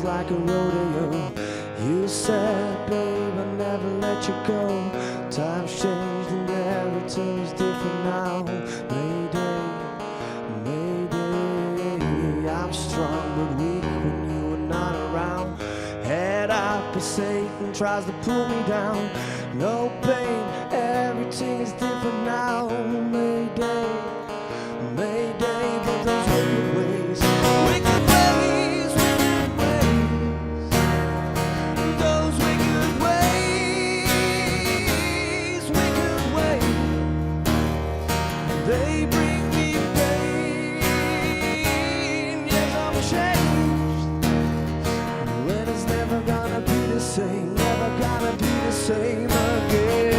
like a rodeo. You said, babe, I'll never let you go. Times changed and everything's different now. Mayday, mayday. I'm strong but weak when you are not around. Head up, but Satan tries to pull me down. No pain, everything is different now. Mayday, mayday. But those wicked ways, wicked ways, wicked ways. Those wicked ways, wicked ways. They bring me pain. Yes, I'm changed. Well, it's never gonna be the same. Never gonna be the same again.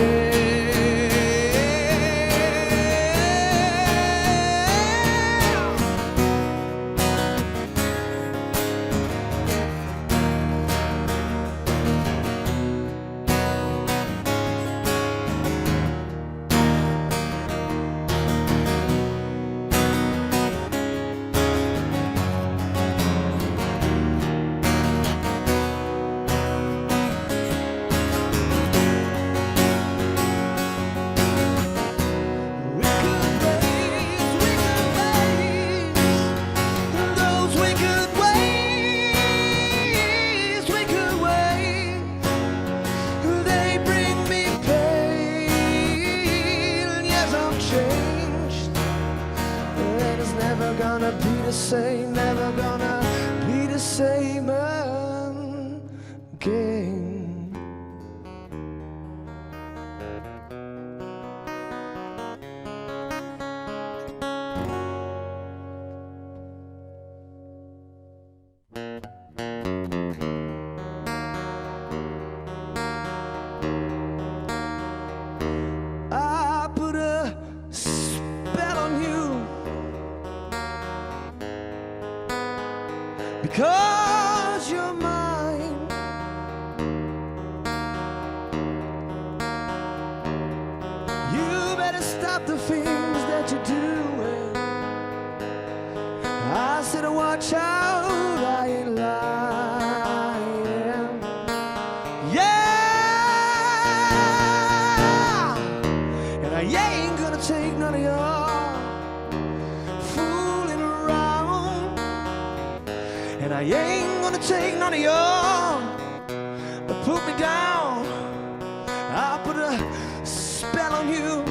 Gonna be the same, never gonna be the same again. I put a spell on you because you're mine. You better stop the things that you're doing. I said watch out, I ain't lying. Yeah, and I ain't gonna take none of your fooling around. And I ain't gonna take none of y'all to put me down. I'll put a spell on you.